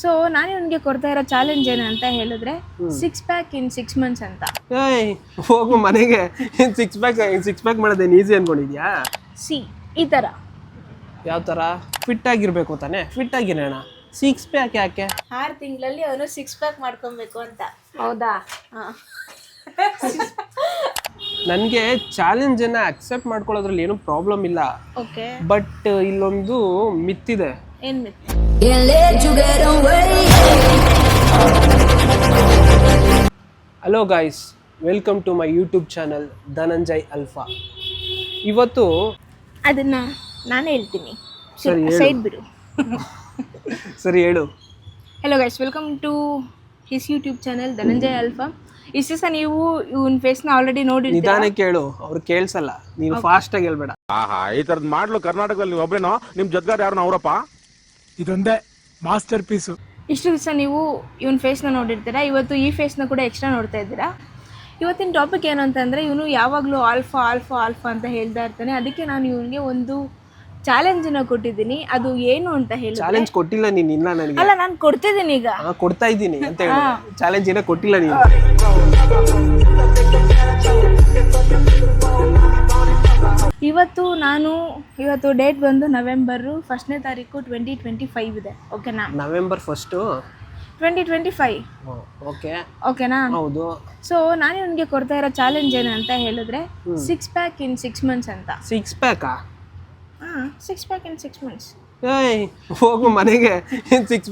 So ನಾನು ಇವನಿಗೆ ಕೊಡ್ತಾ ಇರೋ ಚಾಲೆಂಜ್ ಏನಂತ ಹೇಳಿದ್ರೆ 6 ಪ್ಯಾಕ್ ಇನ್ 6 ಮಂತ್ಸ್ ಅಂತ. ಹೋಗು ಮನೆಗೆ. ಸಿಕ್ಸ್ ಪ್ಯಾಕ್ ಮಾಡೋದೇನು ಈಸಿ ಅನ್ಕೊಂಡಿದ್ಯಾ? ಈ ಥರ ಯಾವ ಥರ? ಫಿಟ್ ಆಗಿರ್ಬೇಕು ತಾನೆ, ಫಿಟ್ ಆಗಿರೋಣ. 6 ಪ್ಯಾಕ್ ಯಾಕೆ? 6 ತಿಂಗಳಲ್ಲಿ ಅವನು 6 ಪ್ಯಾಕ್ ಮಾಡ್ಕೊಬೇಕು ಅಂತ. ಹೌದಾ? ನನಗೆ ಚಾಲೆಂಜನ್ನ ಅಕ್ಸೆಪ್ಟ್ ಮಾಡ್ಕೊಳ್ಳೋದ್ರಲ್ಲಿ ಏನೂ ಪ್ರಾಬ್ಲಮ್ ಇಲ್ಲ. ಓಕೆ, ಬಟ್ ಇಲ್ಲೊಂದು ಮಿತ್ತಿದೆ. ಏನು myth? Hello guys, welcome to my YouTube channel Dhananjay Alpha. ಇವತ್ತು ಅದನ್ನ ನಾನೇ ಹೇಳ್ತೀನಿ, ಸರಿ ಹೇಳು. ಸೈಡ್ ಬಿಡು. ಸರಿ ಹೇಳು. Hello guys, welcome to his YouTube channel Dhananjay Alpha. ಇಷ್ಟು ದಿವಸ ನೀವು ಇವನ್ ಫೇಸ್ನ ಆಲ್ರೆಡಿ ನೋಡಿರ್ತೀರ. ನಿಧಾನಕ್ಕೆ ಹೇಳು, ಅವ್ರು ಕೇಳಿಸಲ್ಲ. ನೀನು ಫಾಸ್ಟಾಗಿ ಹೇಳ್ಬೇಡ. ಈ ತರದ್ ಮಾಡ್ಲು ಕರ್ನಾಟಕದಲ್ಲಿ ನೀವು ಒಬ್ರೇನೋ, ನಿಮ್ ಜೊತೆಗಾರ ಯಾರು ಅವರಪ್ಪ? ಇದೊಂದೇ ಮಾಸ್ಟರ್ ಪೀಸು. ಇಷ್ಟು ದಿವಸ ನೀವು ಇವನ್ ಫೇಸ್ನ ನೋಡಿರ್ತೀರಾ, ಇವತ್ತು ಈ ಫೇಸ್ನ ಕೂಡ ಎಕ್ಸ್ಟ್ರಾ ನೋಡ್ತಾ ಇದ್ದೀರಾ. ಇವತ್ತಿನ ಟಾಪಿಕ್ ಏನು ಅಂತಂದರೆ, ಇವನು ಯಾವಾಗಲೂ ಆಲ್ಫಾ ಆಲ್ಫಾ ಆಲ್ಫಾ ಅಂತ ಹೇಳ್ತಾ ಇರ್ತಾನೆ. ಅದಕ್ಕೆ ನಾನು ಇವನಿಗೆ ಒಂದು ಚಾಲೆಂಜನ್ನು ಕೊಟ್ಟಿದ್ದೀನಿ. ಅದು ಏನು ಅಂತ ಹೇಳಿ, ಚಾಲೆಂಜ್ ಕೊಟ್ಟಿಲ್ಲ ನೀನು ಇಲ್ಲ ನನಗೆ. ಅಲ್ಲ, ನಾನು ಕೊಡ್ತಿದ್ದೀನಿ ಈಗ. ಕೊಡ್ತಾ ಇದ್ದೀನಿ ಅಂತ ಹೇಳಿ. ಚಾಲೆಂಜ್ ಏನೋ ಕೊಟ್ಟಿಲ್ಲ ನೀನು. ಇವತ್ತು ಡೇಟ್ ಬಂದು ನವೆಂಬರ್ 1ನೇ ತಾರೀಕು 2025 ಇದೆ. ಓಕೆನಾ? ನವೆಂಬರ್ 1 2025. ಓಕೆನಾ? ಹೌದು. ಸೊ ನಾನು ಇವನಿಗೆ ಕೊಡ್ತಾ ಇರೋ ಚಾಲೆಂಜ್ ಏನು ಅಂತ ಹೇಳಿದ್ರೆ 6 ಪ್ಯಾಕ್ ಇನ್ 6 ಮಂತ್ಸ್ ಅಂತ. 6 ಪ್ಯಾಕಾ? 6 ಪ್ಯಾಕ್ ಇನ್ 6 ಮಂತ್ಸ್. ಹೋಗು ಮನೆಗೆ. ಸಿಕ್ಸ್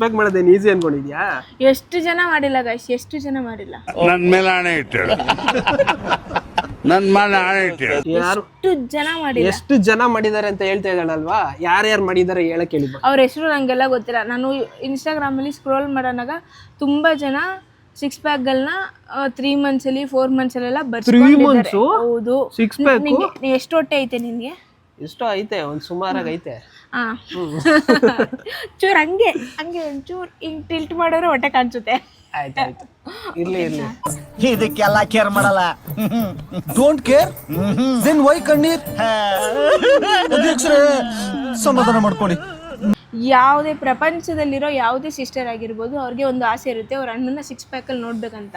ಪ್ಯಾಕ್ ಮಾಡೋದೇನು ಈಸಿ ಅನ್ಕೊಂಡಿದ್ಯಾ? ಎಷ್ಟು ಜನ ಮಾಡಿಲ್ಲ ಗೈಸ್, ಎಷ್ಟು ಜನ ಮಾಡಿಲ್ಲ. ನನ್ ಮೇಲೆ ಆಣೆ ಇಟ್ಟೇಳು. ನನ್ ಮೇಲೆ ಆಣೆ ಇಟ್ಟೇಳು. ಯಾರು ಎಷ್ಟು ಜನ ಮಾಡಿದ್ದಾರೆ ಅಂತ ಹೇಳ್ತಾ ಇದ್ದಾಳಲ್ವಾ? ಯಾರ್ಯಾರು ಮಾಡಿದ್ದಾರೆ ಹೇಳಕ್ ಹೇಳಿ. ಅವ್ರ ಹೆಸರು ನಂಗೆಲ್ಲ ಗೊತ್ತಿಲ್ಲ. ನಾನು ಇನ್ಸ್ಟಾಗ್ರಾಮ್ ಅಲ್ಲಿ ಸ್ಕ್ರೋಲ್ ಮಾಡೋನಾಗ ತುಂಬಾ ಜನ 6 ಪ್ಯಾಕ್ಗಳನ್ನ 3 ಮಂತ್ಸ್ ಅಲ್ಲಿ 4 ಮಂತ್ಸ್ ಅಲ್ಲೆಲ್ಲ ಬರ್ಸ್ಕೊಂಡಿದ್ದಾರೆ. ಹೌದು. 6 ಪ್ಯಾಕ್ ಎಷ್ಟು ಹೊಟ್ಟೆ ಐತೆ ನಿನ್ಗೆ? ಎಷ್ಟು ಐತೆ? ಒಂದ್ ಸುಮಾರಾಗಿ ಐತೆ. ಚೂರ್ ಹಂಗೆ ಒಂಚೂರ್ ಹಿಂಗ್ ಟಿಲ್ಟ್ ಮಾಡೋರು ಹೊಟ್ಟೆ ಕಾಣಿಸುತ್ತೆ. ಆಯ್ತಾಯ್ತು, ಇರ್ಲಿ. ಇದಕ್ಕೆಲ್ಲ ಕೇರ್ ಮಾಡಲ್ಲ. ಡೋಂಟ್ ಕೇರ್ ದೆನ್ ವೈ ಕಣ್ಣೀರ್? ಅಧ್ಯಕ್ಷರೇ ಸಮಾಧಾನ ಮಾಡ್ಕೊಳ್ಳಿ. ಯಾವುದೇ ಪ್ರಪಂಚದಲ್ಲಿರೋ ಯಾವುದೇ ಸಿಸ್ಟರ್ ಆಗಿರ್ಬೋದು, ಅವ್ರಿಗೆ ಒಂದು ಆಸೆ ಇರುತ್ತೆ ಅವ್ರ ಅಣ್ಣನ 6 ಪ್ಯಾಕ್ ಅಲ್ಲಿ ನೋಡ್ಬೇಕಂತ.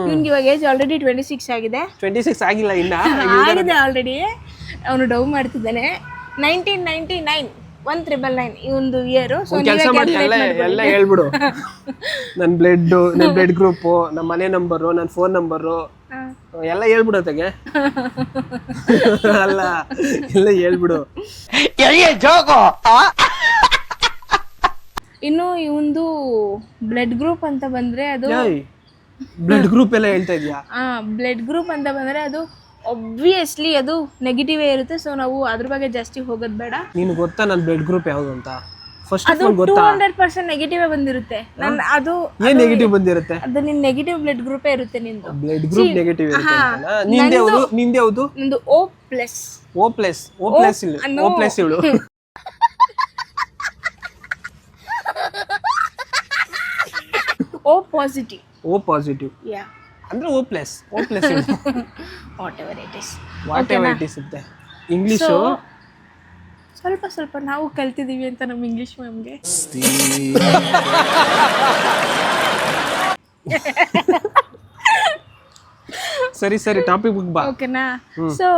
ಇವ್ನಿಗೆ ಇವಾಗ ಏಜ್ ಆಲ್ರೆಡಿ 26 ಆಗಿದೆ. 26 ಆಗಿಲ್ಲ ಇನ್ನ, ಆಗಿದೆ ಆಲ್ರೆಡಿ. ಅವನು ಡೌ ಮಾಡ್ತಿದ್ದಾನೆ. 1999 1999 ಈ ಒಂದು ಇಯರ್. ಸೊ ಕೆಲಸ ಮಾಡಿ ಎಲ್ಲ ಹೇಳ್ಬಿಡು. ನನ್ನ ಬ್ಲಡ್ ಗ್ರೂಪ್, ನಮ್ಮ ಮನೆ ನಂಬರು, ನನ್ನ ಫೋನ್ ನಂಬರು ಎಲ್ಲ ಹೇಳ್ಬಿಡೋತೆಗೆ. ಅಲ್ಲ, ಎಲ್ಲ ಹೇಳ್ಬಿಡು. ಇನ್ನು ಈ ಒಂದು ಬ್ಲಡ್ ಗ್ರೂಪ್ ಅಂತ ಬಂದ್ರೆ ಅದು ಬ್ಲಡ್ ಗ್ರೂಪ್ ಎಲ್ಲ ಹೇಳ್ತಾ ಇದೀಯಾ? ಬ್ಲಡ್ ಗ್ರೂಪ್ ಅಂತ ಬಂದ್ರೆ ಅದು ಒಬ್ವಿಯಸ್ಲಿ ಅದು ನೆಗೆಟಿವ್ ಇರುತ್ತೆ. ಸೊ ನಾವು ಅದ್ರ ಬಗ್ಗೆ ಜಾಸ್ತಿ ಹೋಗೋದು ಬೇಡ. ನೀನು ಗೊತ್ತಾ ನನ್ನ ಬ್ಲಡ್ ಗ್ರೂಪ್ ಯಾವುದು ಅಂತ? ಫಸ್ಟ್ ಅದು 200% ನೆಗೆಟಿವ್ ಬಂದಿರುತ್ತೆ. ಅದು ಏನ್ ನೆಗೆಟಿವ್ ಬಂದಿರುತ್ತೆ? ಅದು ನಿನ್ ನೆಗೆಟಿವ್ ಬ್ಲಡ್ ಗ್ರೂಪೇ ಇರುತ್ತೆ ನಿಂದು. ಬ್ಲಡ್ ಗ್ರೂಪ್ ನೆಗೆಟಿವ್ ಇರುತ್ತೆ ಅಂತನಾ? ನಿಂದೆ ಯಾವುದು? ನಿಂದು O+. ಹೇಳು. O positive. ಯಾ, ಅಂದ್ರೆ O+. What ever it is ಇರುತ್ತೆ. ಇಂಗ್ಲಿಷು ಸ್ವಲ್ಪ ನಾವು ಕಲ್ತಿದೀವಿ ಅಂತ ನಮ್ಮ ಇಂಗ್ಲಿಷ್ ಮ್ಯಾಮ್ಗೆ. ಸರಿ ಟಾಪಿಕ್ ಬಾ. ಓಕೆನಾ? ಸೊ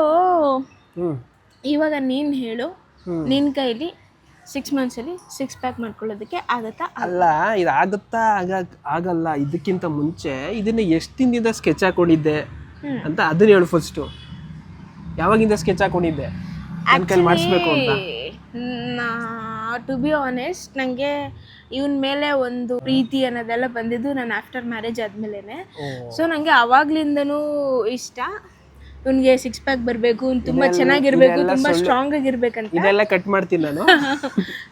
ಇವಾಗ ನೀನ್ ಹೇಳು, ನಿನ್ ಕೈಲಿ 6 ಮಂತ್ಸ್ ಅಲ್ಲಿ 6 ಪ್ಯಾಕ್ ಮಾಡ್ಕೊಳ್ಳೋದಕ್ಕೆ ಆಗತ್ತಾ? ಅಲ್ಲ, ಇದು ಆಗುತ್ತಾ ಆಗಲ್ಲ. ಇದಕ್ಕಿಂತ ಮುಂಚೆ ಇದನ್ನ ಎಷ್ಟು ದಿನದಿಂದ ಸ್ಕೆಚ್ ಹಾಕೊಂಡಿದ್ದೆ ಅಂತ ಅದನ್ನ ಹೇಳು ಫಸ್ಟ್. ಯಾವಾಗಿಂದ ಸ್ಕೆಚ್ ಹಾಕೊಂಡಿದ್ದೆ ನನ್ನ ಕೈಲಿ ಮಾಡಿಸ್ಬೇಕು ಅಂತ? ಟು ಬಿ ಆನೆಸ್ಟ್, ನನಗೆ ಇವನ್ ಮೇಲೆ ಒಂದು ಪ್ರೀತಿ ಅನ್ನೋದೆಲ್ಲ ಬಂದಿದ್ದು ನಾನು ಆಫ್ಟರ್ ಮ್ಯಾರೇಜ್ ಆದ್ಮೇಲೆ. ಸೊ ನನಗೆ ಅವಾಗ್ಲಿಂದನೂ ಇಷ್ಟ ಇವನ್ಗೆ 6 ಪ್ಯಾಕ್ ಬರಬೇಕು, ತುಂಬಾ ಚೆನ್ನಾಗಿರ್ಬೇಕು, ತುಂಬಾ ಸ್ಟ್ರಾಂಗ್ ಆಗಿರ್ಬೇಕಂತ. ಇದೆಲ್ಲ ಕಟ್ ಮಾಡ್ತೀನಿ ನಾನು.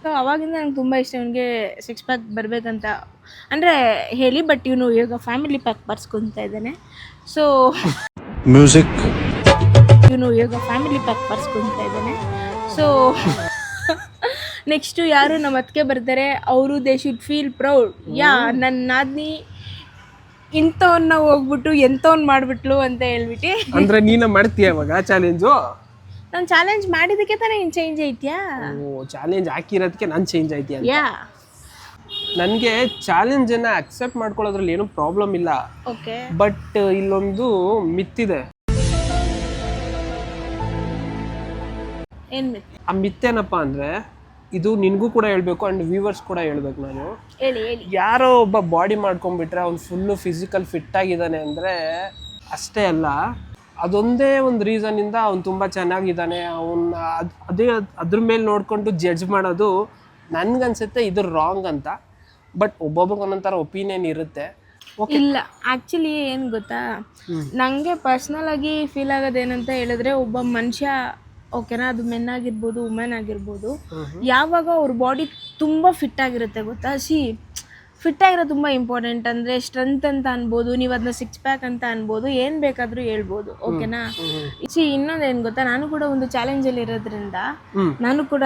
ಸೊ ಅವಾಗಿಂದ ನಂಗೆ ತುಂಬಾ ಇಷ್ಟ ಇವನ್ಗೆ 6 ಪ್ಯಾಕ್ ಬರ್ಬೇಕಂತ ಅಂದ್ರೆ ಹೇಳಿ. ಬಟ್ ಇವನು ಇವಾಗ ಫ್ಯಾಮಿಲಿ ಪ್ಯಾಕ್ ಬರ್ಸ್ಕೊಂತ ಇದ್ದಾನೆ. ಸೊ ಮ್ಯೂಸಿಕ್ ಇವನು ಇವಾಗ ಫ್ಯಾಮಿಲಿ ಪ್ಯಾಕ್ ಬರ್ಸ್ಕೊಂತ ಇದ್ದಾನೆ. ಸೊ ನೆಕ್ಸ್ಟ್ ಯಾರು ನಮ್ಮ ಅತ್ತಿಗೆ ಬರ್ತಾರೆ, ಅವರು ದೇ ಶುಡ್ ಫೀಲ್ ಪ್ರೌಡ್. ನನ್ನ ನಾದ್ನಿ ಇಂಥವನ್ನ ಹೋಗ್ಬಿಟ್ಟು ಎಂಥವ್ನ ಮಾಡ್ಬಿಟ್ಲು ಅಂತ ಹೇಳ್ಬಿಟ್ಟು. ಅಂದ್ರೆ ನೀನ ಮಾಡ್ತೀಯ ಇವಾಗ ಚಾಲೆಂಜು? ನಾನು ಚಾಲೆಂಜ್ ಮಾಡಿದಕ್ಕೆ ತಾನೇ ನೀನು ಚೇಂಜ್ ಐತ್ಯಾ? ಚಾಲೆಂಜ್ ಹಾಕಿರೋದಕ್ಕೆ ನಾನು ಚೇಂಜ್ ಆಯ್ತೀಯ? ಯಾ. ನನಗೆ ಚಾಲೆಂಜನ್ನು ಅಕ್ಸೆಪ್ಟ್ ಮಾಡ್ಕೊಳ್ಳೋದ್ರಲ್ಲಿ ಏನೂ ಪ್ರಾಬ್ಲಮ್ ಇಲ್ಲ. ಓಕೆ. ಬಟ್ ಇಲ್ಲೊಂದು ಮಿತ್ತಿದೆ. ಏನ್ ಮಿತ್? ಆ ಮಿತ್ತೇನಪ್ಪ ಅಂದರೆ, ಇದು ನಿನಗೂ ಕೂಡ ಹೇಳ್ಬೇಕು ಆ್ಯಂಡ್ ವ್ಯೂವರ್ಸ್ ಕೂಡ ಹೇಳ್ಬೇಕು ನಾನು. ಹೇಳಿ. ಯಾರೋ ಒಬ್ಬ ಬಾಡಿ ಮಾಡ್ಕೊಂಡ್ಬಿಟ್ರೆ ಅವ್ನು ಫುಲ್ಲು ಫಿಸಿಕಲ್ ಫಿಟ್ ಆಗಿದ್ದಾನೆ ಅಂದರೆ ಅಷ್ಟೇ ಅಲ್ಲ, ಅದೊಂದೇ ಒಂದು ರೀಸನಿಂದ ಅವ್ನು ತುಂಬ ಚೆನ್ನಾಗಿದ್ದಾನೆ, ಅದೇ ಅದ್ರ ಮೇಲೆ ನೋಡಿಕೊಂಡು ಜಡ್ಜ್ ಮಾಡೋದು ನನಗನ್ಸುತ್ತೆ ಇದು ರಾಂಗ್ ಅಂತ. ಬಟ್ ಒಬ್ಬೊಬ್ರಿಗೆ ಒಂದೊಂಥರ ಒಪಿನಿಯನ್ ಇರುತ್ತೆ. ಇಲ್ಲ, ಆ್ಯಕ್ಚುಲಿ ಏನು ಗೊತ್ತಾ, ನನಗೆ ಪರ್ಸ್ನಲ್ ಆಗಿ ಫೀಲ್ ಆಗೋದೇನಂತ ಹೇಳಿದ್ರೆ, ಒಬ್ಬ ಮನುಷ್ಯ ಓಕೆನಾ, ಅದು ಮೆನ್ ಆಗಿರ್ಬೋದು ವುಮೆನ್ ಆಗಿರ್ಬೋದು, ಯಾವಾಗ ಅವ್ರ ಬಾಡಿ ತುಂಬ ಫಿಟ್ ಆಗಿರುತ್ತೆ ಗೊತ್ತಾ. ಫಿಟ್ ಆಗಿರೋದು ತುಂಬ ಇಂಪಾರ್ಟೆಂಟ್. ಅಂದರೆ ಸ್ಟ್ರೆಂತ್ ಅಂತ ಅನ್ಬೋದು, ನೀವು ಅದನ್ನ 6 ಪ್ಯಾಕ್ ಅಂತ ಅನ್ಬೋದು, ಏನು ಬೇಕಾದರೂ ಹೇಳ್ಬೋದು. ಓಕೆನಾ. ಇನ್ನೊಂದು ಏನು ಗೊತ್ತಾ, ನಾನು ಕೂಡ ಒಂದು ಚಾಲೆಂಜಲ್ಲಿ ಇರೋದ್ರಿಂದ ನಾನು ಕೂಡ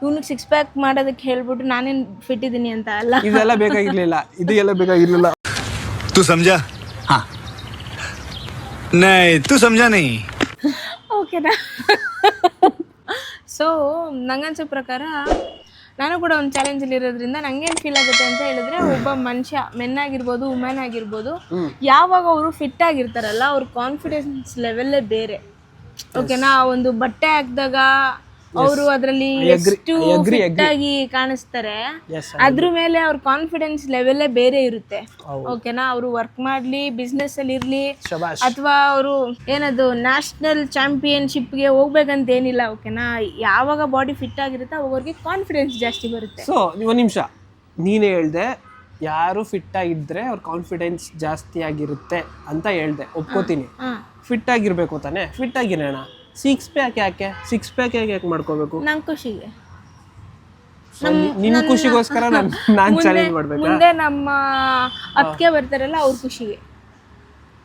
ಇವ್ನಿಗೆ 6 ಪ್ಯಾಕ್ ಮಾಡೋದಕ್ಕೆ ಹೇಳ್ಬಿಟ್ಟು ನಾನೇನು ಫಿಟ್ ಇದ್ದೀನಿ ಅಂತ ಅಲ್ಲ. ಇದೆಲ್ಲ ಬೇಕಾಗಿರ್ಲಿಲ್ಲ, ಇದು ಎಲ್ಲ ಬೇಕಾಗಿರ್ಲಿಲ್ಲ. तू समझा? हाँ नहीं तू समझा नहीं. ಓಕೆನಾ. ಸೊ ನಂಗನ್ಸೋ ಪ್ರಕಾರ ನಾನು ಕೂಡ ಒಂದು ಚಾಲೆಂಜಲ್ಲಿ ಇರೋದ್ರಿಂದ ನಂಗೇನು ಫೀಲ್ ಆಗುತ್ತೆ ಅಂತ ಹೇಳಿದ್ರೆ, ಒಬ್ಬ ಮನುಷ್ಯ ಮೆನ್ ಆಗಿರ್ಬೋದು ವುಮೆನ್ ಆಗಿರ್ಬೋದು, ಯಾವಾಗ ಅವರು ಫಿಟ್ ಆಗಿರ್ತಾರಲ್ಲ ಅವ್ರ ಕಾನ್ಫಿಡೆನ್ಸ್ ಲೆವೆಲ್ಲೇ ಬೇರೆ. ಓಕೆನಾ. ಒಂದು ಬಟ್ಟೆ ಹಾಕಿದಾಗ ಅವರು ಅದರಲ್ಲಿ ಎಷ್ಟು ಫಿಟ್ ಆಗಿ ಕಾಣಿಸ್ತಾರೆ, ಅದ್ರ ಮೇಲೆ ಅವ್ರ ಕಾನ್ಫಿಡೆನ್ಸ್ ಲೆವೆಲ್ಲೇ ಬೇರೆ ಇರುತ್ತೆ. ಓಕೆನಾ. ಅವರು ವರ್ಕ್ ಮಾಡ್ಲಿ, ಬಿಸ್ನೆಸ್ ಅಲ್ಲಿ ಇರ್ಲಿ, ಅಥವಾ ಅವರು ಏನದು ನ್ಯಾಷನಲ್ ಚಾಂಪಿಯನ್ಶಿಪ್ಗೆ ಹೋಗ್ಬೇಕಂತ ಏನಿಲ್ಲ. ಓಕೆನಾ. ಯಾವಾಗ ಬಾಡಿ ಫಿಟ್ ಆಗಿರುತ್ತೆ ಅವಾಗ ಅವ್ರಿಗೆ ಕಾನ್ಫಿಡೆನ್ಸ್ ಜಾಸ್ತಿ ಬರುತ್ತೆ. ಸೊ ಒಂದು ನಿಮಿಷ, ನೀನೇ ಹೇಳ್ದೆ ಯಾರು ಫಿಟ್ ಆಗಿದ್ರೆ ಅವ್ರ ಕಾನ್ಫಿಡೆನ್ಸ್ ಜಾಸ್ತಿ ಆಗಿರುತ್ತೆ ಅಂತ ಹೇಳ್ದೆ, ಒಪ್ಕೋತೀನಿ. ಫಿಟ್ ಆಗಿರ್ಬೇಕು ತಾನೆ, ಫಿಟ್ ಆಗಿರೋಣ. 6 ಪ್ಯಾಕ್ ಯಾಕೆ? 6 ಪ್ಯಾಕ್ ಯಾಕೆ ಮಾಡ್ಕೋಬೇಕು? ನನ್ ಖುಷಿಗೆ, ನಿನ್ ಖುಷಿಗೋಸ್ಕರ ನಾನು ಚಾಲೆಂಜ್ ಮಾಡ್ಬೇಕು. ಮುಂದೆ ನಮ್ಮ ಅತ್ತಿಗೆ ಬರ್ತಾರಲ್ಲ ಅವ್ರ ಖುಷಿಗೆ.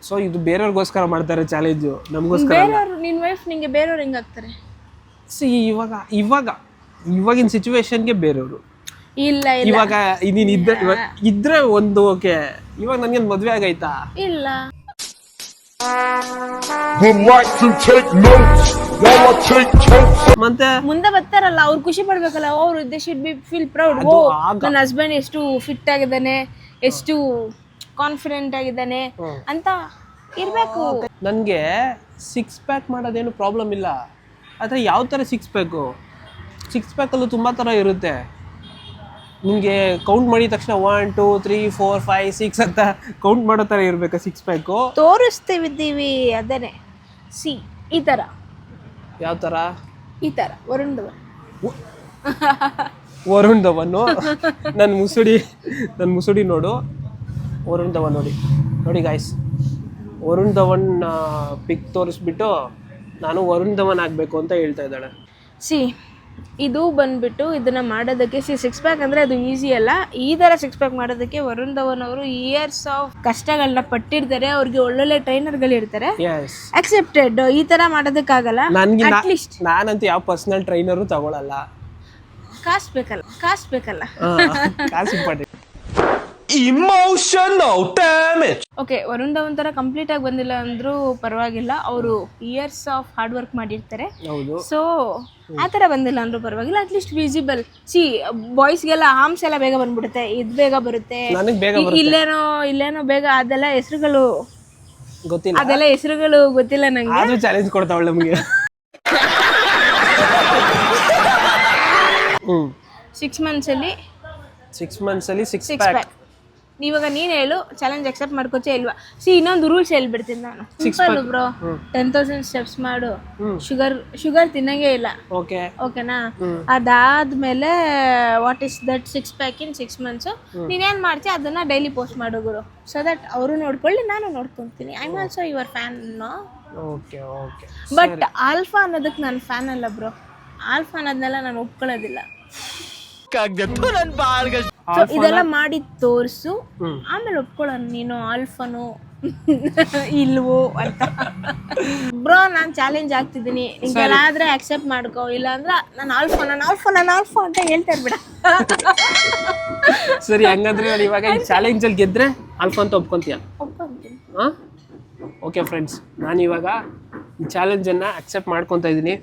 ಸೊ ಇದು ಬೇರೆಯವ್ರಿಗೋಸ್ಕರ ಮಾಡ್ತಾರೆ ಚಾಲೆಂಜು, ನಮಗೋಸ್ಕರ. ಬೇರೆಯವ್ರು, ನಿನ್ ವೈಫ್ ನಿಂಗೆ ಬೇರೆಯವ್ರು ಹೆಂಗಾಗ್ತಾರೆ? ಇವಾಗಿನ ಸಿಚುವೇಶನ್ಗೆ ಬೇರೆಯವರು. ಇಲ್ಲ ಇವಾಗ ನೀನ್ ಇದ್ರೆ ಒಂದು ಓಕೆ. ಇವಾಗ ನನ್ಗೇನು ಮದ್ವೆ ಆಗೈತಾ? ಇಲ್ಲ. ಮತ್ತೆ ಮುಂದೆ ಬರ್ತಾರಲ್ಲ ಅವ್ರು ಖುಷಿ ಪಡ್ಬೇಕಲ್ಲ, ಅವ್ರು they should be feel proud. ಓ, ನನ್ನ ಹಸ್ಬೆಂಡ್ ಎಷ್ಟು ಫಿಟ್ ಆಗಿದ್ದಾನೆ, ಎಷ್ಟು ಕಾನ್ಫಿಡೆಂಟ್ ಆಗಿದ್ದಾನೆ ಅಂತ ಇರ್ಬೇಕು. ನನಗೆ 6 ಪ್ಯಾಕ್ ಮಾಡೋದೇನು ಪ್ರಾಬ್ಲಮ್ ಇಲ್ಲ. ಆದರೆ ಯಾವ ಥರ 6 ಪ್ಯಾಕು? 6 ಪ್ಯಾಕಲ್ಲೂ ತುಂಬ ಥರ ಇರುತ್ತೆ. ನಿಮಗೆ ಕೌಂಟ್ ಮಾಡಿದ ತಕ್ಷಣ 1 2 3 4 5 6 ಅಂತ ಕೌಂಟ್ ಮಾಡೋ ಥರ ಇರಬೇಕಾ 6 ಪ್ಯಾಕು? ತೋರಿಸ್ತೀವಿ ಅದೇನೆ. ಈ ಥರ. ಯಾವ ಥರ? ಈ ಥರ ವರುಣ್ ಧವನ್. ನನ್ನ ಮುಸುಡಿ ನೋಡು. ವರುಣ್ ಧವನ್ ನೋಡಿ ಗಾಯ್ಸ್, ವರುಣ್ ಧವನ್ ಪಿಕ್ ತೋರಿಸ್ಬಿಟ್ಟು ನಾನು ವರುಣ್ ಧವನ್ ಆಗಬೇಕು ಅಂತ ಹೇಳ್ತಾ ಇದ್ದಾಳೆ. ಇದು ಬಂದ್ಬಿಟ್ಟು ಇದನ್ನ ಮಾಡೋದಕ್ಕೆ 6 ಪ್ಯಾಕ್ ಅಂದ್ರೆ ಅದು ಈಸಿ ಅಲ್ಲ. ಈ ತರ 6 ಪ್ಯಾಕ್ ಮಾಡೋದಕ್ಕೆ ವರುಣ್ ಧವನ್ ಅವರು ಇಯರ್ಸ್ ಆಫ್ ಕಷ್ಟಗಳನ್ನ ಪಟ್ಟಿರ್ತಾರೆ. ಅವ್ರಿಗೆ ಒಳ್ಳೊಳ್ಳೆ ಟ್ರೈನರ್ಗಳು ಇರ್ತಾರೆ. ಅಕ್ಸೆಪ್ಟೆಡ್. ಈ ತರ ಮಾಡೋದಕ್ಕಾಗಲ್ಲ. ಅಟ್ಲೀಸ್ಟ್ ನಾನಂತೂ ಯಾವ ಪರ್ಸನಲ್ ಟ್ರೈನರು ತಗೊಳಲ್ಲ. ಕಾಸ್ಟ್ ಬೇಕಲ್ಲ. ಕಾಸು important. Emotional damage. Okay, Varun Dhawan ತರ ಕಂಪ್ಲೀಟ್ ಆಗಿ ಬಂದಿಲ್ಲ ಅಂದ್ರೂ ಪರವಾಗಿಲ್ಲ. ಅವರು ಇಯರ್ಸ್ ಆಫ್ ಹಾರ್ಡ್ ವರ್ಕ್ ಮಾಡಿರ್ತಾರೆ. ಸೊ ಆ ಥರ ಬಂದಿಲ್ಲ ಅಂದ್ರೂ ಪರವಾಗಿಲ್ಲ. At least visible. ಬಾಯ್ಸ್ಗೆಲ್ಲ ಆರ್ಮ್ಸ್ ಎಲ್ಲ ಬೇಗ ಬಂದ್ಬಿಡುತ್ತೆ, ಇದು ಬೇಗ ಬರುತ್ತೆ. ಇಲ್ಲೇನೋ ಬೇಗ ಅದೆಲ್ಲ ಹೆಸರುಗಳು ಗೊತ್ತಿಲ್ಲ ನಂಗೆ. ಚಾಲೆಂಜ್ ಕೊಡ್ತಾವಳ ನಮಗೆ. 6 ಮಂತ್ಸ್ ಅಲ್ಲಿ 6 ಪ್ಯಾಕ್. ಇವಾಗ ನೀನು ಹೇಳು, ಚಾಲೆಂಜ್ ಅಕ್ಸೆಪ್ಟ್ ಮಾಡ್ಕೋಚೆ ಇಲ್ವಾ? ಇನ್ನೊಂದು ರೂಲ್ಸ್ ಹೇಳ್ಬಿಡ್ತೀನಿ ನಾನು. ಸಿಂಪಲ್ ಬ್ರೋ, 10,000 ಸ್ಟೆಪ್ಸ್ ಮಾಡು. ಶುಗರ್ ತಿನ್ನಂಗೇ ಇಲ್ಲ. ಓಕೆನಾ? ಅದಾದ್ಮೇಲೆ what is that 6 pack in 6 months. ನೀನೇನ್ ಮಾಡ್ತೀಯ ಅದನ್ನ ಡೈಲಿ ಪೋಸ್ಟ್ ಮಾಡು ಗುರು. ಸೊ ದಟ್ ಅವರು ನೋಡ್ಕೊಳ್ಳಿ, ನಾನು ನೋಡ್ಕೊಂತೀನಿ. I am also your fan. But Alpha ಅನ್ನೋದಕ್ಕೆ ನಾನು ಫ್ಯಾನ್ ಅಲ್ಲ ಬ್ರೋ. ಆಲ್ಫಾ ಅನ್ನೋದನ್ನೆಲ್ಲ ನಾನು ಒಪ್ಕೊಳ್ಳೋದಿಲ್ಲ. ಇದೆಲ್ಲ ಮಾಡಿ ತೋರ್ಸು, ಆಮೇಲೆ ಒಪ್ಕೊಳ್ಳೋಣ ನೀನು ಆಲ್ಫಾನು ಇಲ್ವೋ ಅಂತ. ಬ್ರೋ ನಾನು ಚಾಲೆಂಜ್ ಆಗ್ತಿದ್ದೀನಿ, ನಿಂಗೆಲ್ಲಾದ್ರೆ ಅಕ್ಸೆಪ್ಟ್ ಮಾಡ್ಕೋ, ಇಲ್ಲ ಅಂದ್ರೆ ನಾನು ಆಲ್ಫಾ ಅಂತ ಹೇಳ್ತಾ ಇರ್ಬಿಡ. ಸರಿ, ಹಂಗಂದ್ರೆ ನಾನು ಇವಾಗ ಈ ಚಾಲೆಂಜ್ ಅಲ್ಲಿ ಗೆದ್ರೆ ಆಲ್ಫಾ ಅಂತ ಒಪ್ಕೊಂತೀಯ? ಓಕೆ ಫ್ರೆಂಡ್ಸ್, ನಾನು ಇವಾಗ ಈ ಚಾಲೆಂಜನ್ನು ಅಕ್ಸೆಪ್ಟ್ ಮಾಡ್ಕೊತಾ ಇದ್ದೀನಿ.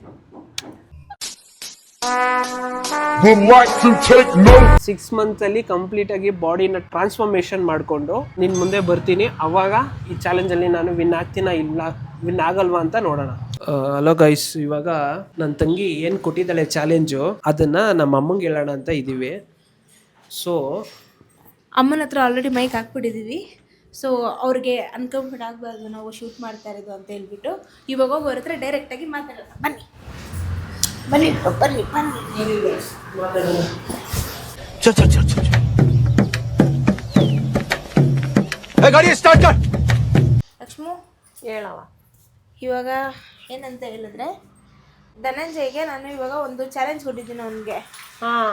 would like to take note. 6 ಮಂತ್ಸಲ್ಲಿ ಕಂಪ್ಲೀಟಾಗಿ ಬಾಡಿನ ಟ್ರಾನ್ಸ್ಫಾರ್ಮೇಷನ್ ಮಾಡಿಕೊಂಡು ನಿನ್ನ ಮುಂದೆ ಬರ್ತೀನಿ. ಅವಾಗ ಈ ಚಾಲೆಂಜಲ್ಲಿ ನಾನು ವಿನ್ ಆಗ್ತೀನಾ ಇಲ್ಲ ವಿನ್ ಆಗಲ್ವಾ ಅಂತ ನೋಡೋಣ. ಹಲೋ ಗೈಸ್, ಇವಾಗ ನನ್ನ ತಂಗಿ ಏನು ಕೊಟ್ಟಿದ್ದಾಳೆ ಚಾಲೆಂಜು ಅದನ್ನು ನಮ್ಮ ಅಮ್ಮಂಗೆ ಹೇಳೋಣ ಅಂತ ಇದ್ದೀವಿ. ಸೊ ಅಮ್ಮನ ಹತ್ರ ಆಲ್ರೆಡಿ ಮೈಕ್ ಹಾಕ್ಬಿಟ್ಟಿದ್ದೀವಿ. ಸೊ ಅವ್ರಿಗೆ ಅನ್ಕಂಫರ್ಟ್ ಆಗಬಾರ್ದು ನಾವು ಶೂಟ್ ಮಾಡ್ತಾ ಇರೋದು ಅಂತ ಹೇಳ್ಬಿಟ್ಟು ಇವಾಗ ಅವ್ರ ಹತ್ರ ಡೈರೆಕ್ಟಾಗಿ ಮಾತಾಡೋಣ. ಬನ್ನಿ ಬನ್ನಿ ಬನ್ನಿ ಬನ್ನಿ. चल चल चल चल गाड़ी स्टार्ट कर. ಲಕ್ಷ್ಮು ಹೇಳವ. ಇವಾಗ ಏನಂತ ಹೇಳಿದ್ರೆ ಧನಂಜಯ್ಗೆ ನಾನು ಇವಾಗ ಒಂದು ಚಾಲೆಂಜ್ ಕೊಟ್ಟಿದ್ದೀನಿ ಅವನಿಗೆ. ಹಾಂ,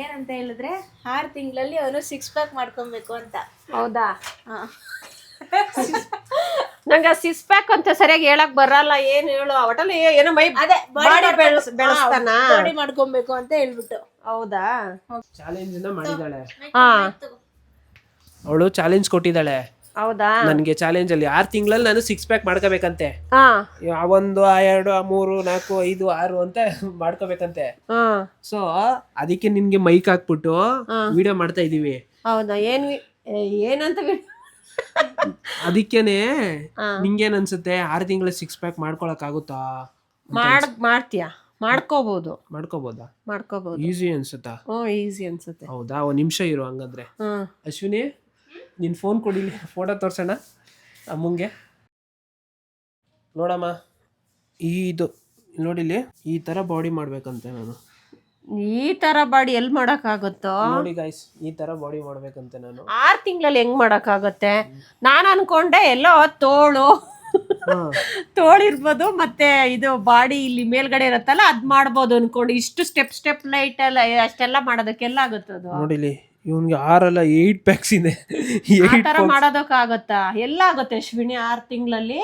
ಏನಂತ ಹೇಳಿದ್ರೆ 6 ತಿಂಗಳಲ್ಲಿ ಅವನು 6 ಪ್ಯಾಕ್ ಮಾಡ್ಕೊಬೇಕು ಅಂತ. ಹೌದಾ? ಹಾಂ, ನಂಗೆ 6 ಪ್ಯಾಕ್ ಅಂತ ಸರಿಯಾಗಿ ಹೇಳಕ್ ಬರಲ್ಲ. ಏನು ಹೇಳು ಒಟ್ಟಲ್ಲಿ ಏನೋ ಮೈ ಅದೇ ಬಾಡಿ ಬೆಳೆಸ್ತಾನ ಬಾಡಿ ಮಾಡ್ಕೊಬೇಕು ಅಂತ ಹೇಳ್ಬಿಟ್ಟು. ಹೌದಾ? ಚಾಲೆಂಜನ್ನ ಮಾಡಿದ್ದಾಳೆ ಹಾ, ಅವಳು, ಚಾಲೆಂಜ್ ಕೊಟ್ಟಿದ್ದಾಳೆ ಹೌದಾ? ನನಗೆ ಚಾಲೆಂಜಲ್ಲಿ 6 ತಿಂಗಳಲ್ಲಿ ನಾನು 6 ಪ್ಯಾಕ್ ಮಾಡ್ಕೋಬೇಕಂತೆ. ಹಾ, 1 2 3 4 5 6 ಅಂತ ಮಾಡ್ಕೋಬೇಕಂತೆ. ಹಾ, ಸೊ ಅದಕ್ಕೆ ನಿನ್ಗೆ ಮೈಕ್ ಹಾಕ್ಬಿಟ್ಟು ವಿಡಿಯೋ ಮಾಡ್ತಾ ಇದೀವಿ. ಹೌದಾ? ಏನಂತ ಅದಕ್ಕೇನೆ ನಿಂಗೇನ್ ಅನ್ಸುತ್ತೆ 6 ತಿಂಗಳ 6 ಪ್ಯಾಕ್ ಮಾಡ್ಕೊಳಕ್ ಆಗುತ್ತಾ? ಮಾಡ್ತೀಯಾ? ಮಾಡ್ಕೋಬೋದಾ? ಮಾಡ್ಕೋಬಹುದು. ಈಸಿ ಅನ್ಸುತ್ತಾ? ಈಸಿ ಅನ್ಸುತ್ತೆ. ಹೌದಾ? 1 ನಿಮಿಷ ಇರು ಹಂಗಂದ್ರೆ. ಹ್ಮ್, ಅಶ್ವಿನಿ ನಿನ್ ಫೋನ್ ಕೊಡಿಲಿ, ಫೋಟೋ ತೋರ್ಸೋಣ ಅಮ್ಮಂಗೆ. ನೋಡಮ್ಮ, ಇದು ನೋಡಿಲಿ, ಈ ತರ ಬಾಡಿ ಮಾಡ್ಬೇಕಂತೆ ನಾನು. ಈ ತರ ಬಾಡಿ ಎಲ್ಲಿ ಮಾಡಕ್ಕಾಗುತ್ತೋ? ನೋಡಿ ಗೈಸ್, ಈ ತರ ಬಾಡಿ ಮಾಡ್ಬೇಕಂತೆ ನಾನು. 6 ತಿಂಗಳಲ್ಲಿ ಹೆಂಗ್ ಮಾಡಕ್ಕಾಗತ್ತೆ? ನಾನು ಅನ್ಕೊಂಡೆ ಎಲ್ಲೋ ತೋಳಿರ್ಬೋದು, ಮತ್ತೆ ಇದು ಬಾಡಿ ಇಲ್ಲಿ ಮೇಲ್ಗಡೆ ಇರತ್ತಲ್ಲ ಅದ್ ಮಾಡ್ಬೋದು ಅನ್ಕೊಂಡು. ಇಷ್ಟು ಸ್ಟೆಪ್ ಲೈಟ್ ಎಲ್ಲ ಅಷ್ಟೆಲ್ಲ ಮಾಡೋದಕ್ಕೆಲ್ಲ ಆಗುತ್ತದು. ನೋಡಿಲಿ, ಇವನ್ಗೆ 6 ಅಲ್ಲ 8 ಪ್ಯಾಕ್ಸ್ ಇದೆ. ಆ ತರ ಮಾಡೋದಕ್ಕಾಗತ್ತಾ? ಎಲ್ಲ ಆಗುತ್ತೆ ಅಶ್ವಿನಿ 6 ತಿಂಗಳಲ್ಲಿ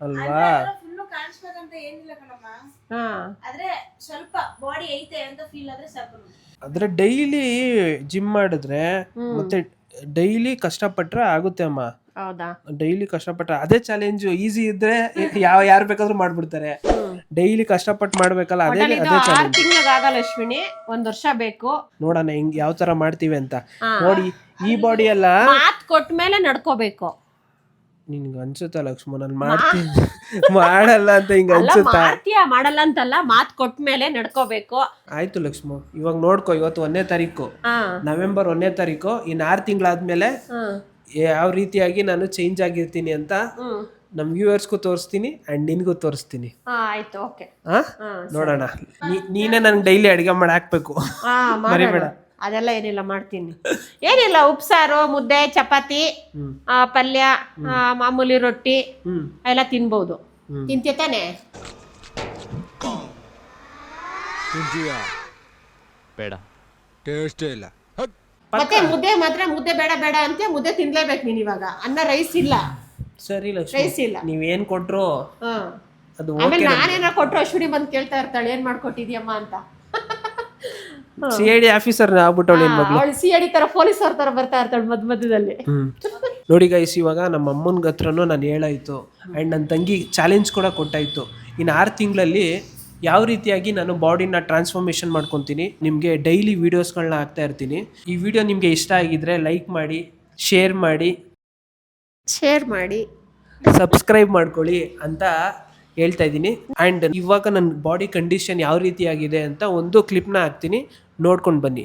ಅಲ್ವಾ? ಫುಲ್ಲು ಕಾಣಿಸ್ಬೇಕಂತ ಏನಿಲ್ಲ ಕಣಮ್ಮ. ಹಾ, ಆದ್ರೆ ಸ್ವಲ್ಪ ಬಾಡಿ ಐತೆ ಅಂತ ಫೀಲ್ ಆದ್ರೆ ಸಾಕು. ಆದ್ರೆ ಡೈಲಿ ಜಿಮ್ ಮಾಡಿದ್ರೆ ಮತ್ತೆ ಡೈಲಿ ಕಷ್ಟಪಟ್ರೆ ಆಗುತ್ತೆ ಅಮ್ಮ. ಹೌದಾ? ಡೈಲಿ ಕಷ್ಟಪಟ್ರೆ ಅದೇ ಚಾಲೆಂಜ್. ಈಸಿ ಇದ್ರೆ ಯಾರು ಬೇಕಾದ್ರೂ ಮಾಡ್ಬಿಡ್ತಾರೆ. ಡೈಲಿ ಕಷ್ಟಪಟ್ಟು ಮಾಡ್ಬೇಕಲ್ಲ, ಅದೇ ಅದೇ 6 ಚಾಲೆಂಜ್. ತಿಂಗಳಿಗೆ ಆಗಲ್ಲ ಅಶ್ವಿನಿ, 1 ವರ್ಷ ಬೇಕು. ನೋಡೋಣ ಹಿಂಗ್ ಯಾವ ತರ ಮಾಡ್ತೀವಿ ಅಂತ. ನೋಡಿ, ಈ ಬಾಡಿ ಎಲ್ಲ ಮಾತ್ ಕೊಟ್ಮೇಲೆ ನಡ್ಕೋಬೇಕು. ನಿನ್ಗೆ ಅನ್ಸುತ್ತಾ ಲಕ್ಷ್ಮಣ ನಾನು ಮಾಡ್ತೀನಿ ಮಾಡಲ್ಲ ಅಂತ ಹಿಂಗ ಅನ್ಸುತ್ತಾ? ಮಾಡ್ತೀಯಾ? ಮಾಡಲ್ಲ ಅಂತಲ್ಲ, ಮಾತ್ ಕೊಟ್ಮೇಲೆ ನಡ್ಕೋಬೇಕು. ಆಯ್ತು ಲಕ್ಷ್ಮ, ಇವಾಗ ನೋಡ್ಕೊ, ಇವತ್ತು 1ನೇ ತಾರೀಕು, ಹಾ, ನವೆಂಬರ್ 1ನೇ ತಾರೀಕು. ಇನ್ನು 6 ತಿಂಗಳಾದ್ಮೇಲೆ ಯಾವ ರೀತಿಯಾಗಿ ನಾನು ಚೇಂಜ್ ಆಗಿರ್ತೀನಿ ಅಂತ ನಮ್ ವ್ಯೂವರ್ಸ್ಗೂ ತೋರಿಸ್ತೀನಿ ಅಂಡ್ ನಿನ್ಗೂ ತೋರಿಸ್ತೀನಿ. ಆಯ್ತು, ಓಕೆ. ನೋಡೋಣ. ನೀನೇ ನನ್ಗೆ ಡೈಲಿ ಅಡಿಗೆ ಮಾಡಿ ಹಾಕ್ಬೇಕು, ಮರಿಬೇಡ. ಅದೆಲ್ಲ ಏನಿಲ್ಲ, ಮಾಡ್ತೀನಿ. ಏನಿಲ್ಲ, ಉಪ್ಸಾರು, ಮುದ್ದೆ, ಚಪಾತಿ, ಪಲ್ಯ, ಮಾಮೂಲಿ ರೊಟ್ಟಿ ಎಲ್ಲ ತಿನ್ಬಹುದು. ತಿಂತೀಯ ತಾನೆ? ಬೇಡ, ಟೇಸ್ಟ್ ಇಲ್ಲ. ಮತ್ತೆ ಮುದ್ದೆ ಬೇಡ ಬೇಡ ಅಂತ ಮುದ್ದೆ ತಿನ್ಲೇಬೇಕು ನೀನ್ ಇವಾಗ. ಅನ್ನ ರೈಸ್ ಇಲ್ಲ. ಸರಿ ರೈಸ್ ಲಕ್ಷ್ಮಿ, ಇಲ್ಲ. ನೀವೇನ್ ಕೊಟ್ರು ಅದು ಆಮೇಲೆ ನಾನೇನ ಕೊಟ್ರು ಅಶ್ವಿನಿ ಬಂದು ಕೇಳ್ತಾ ಇರ್ತಾಳೆ, ಏನ್ ಮಾಡ್ಕೊಟ್ಟಿದ್ಯಮ್ಮ ಅಂತ. CID ಆಫೀಸರ್ ಆಗ್ಬಿಟ್ಟವಳು ಏನ್ ಮಗಳು. ಅವಳು CID ತರ ಪೊಲೀಸ್ ಅವ್ರ ತರ ಬರ್ತಾ ಇರ್ತಾಳೆ ಮಧ್ಯದಲ್ಲಿ. ನೋಡಿ ಗೈಸ್, ಇವಾಗ ನಮ್ಮ ಅಮ್ಮನ ಹತ್ರನೂ ನಾನು ಹೇಳಾಯ್ತು ಅಂಡ್ ನನ್ನ ತಂಗಿ ಚಾಲೆಂಜ್ ಕೂಡ ಕೊಟ್ಟಾಯ್ತು. ಇನ್ನು 6 ತಿಂಗಳಲ್ಲಿ ಯಾವ ರೀತಿಯಾಗಿ ನಾನು ಬಾಡಿನ ಟ್ರಾನ್ಸ್ಫಾರ್ಮೇಷನ್ ಮಾಡ್ಕೊತೀನಿ, ನಿಮಗೆ ಡೈಲಿ ವೀಡಿಯೋಸ್ಗಳನ್ನ ಹಾಕ್ತಾ ಇರ್ತೀನಿ. ಈ ವಿಡಿಯೋ ನಿಮಗೆ ಇಷ್ಟ ಆಗಿದ್ರೆ ಲೈಕ್ ಮಾಡಿ, ಶೇರ್ ಮಾಡಿ, ಸಬ್ಸ್ಕ್ರೈಬ್ ಮಾಡ್ಕೊಳ್ಳಿ ಅಂತ ಹೇಳ್ತಾ ಇದ್ದೀನಿ. ಆ್ಯಂಡ್ ಇವಾಗ ನನ್ನ ಬಾಡಿ ಕಂಡೀಷನ್ ಯಾವ ರೀತಿಯಾಗಿದೆ ಅಂತ ಒಂದು ಕ್ಲಿಪ್ನ ಹಾಕ್ತೀನಿ, ನೋಡ್ಕೊಂಡು ಬನ್ನಿ.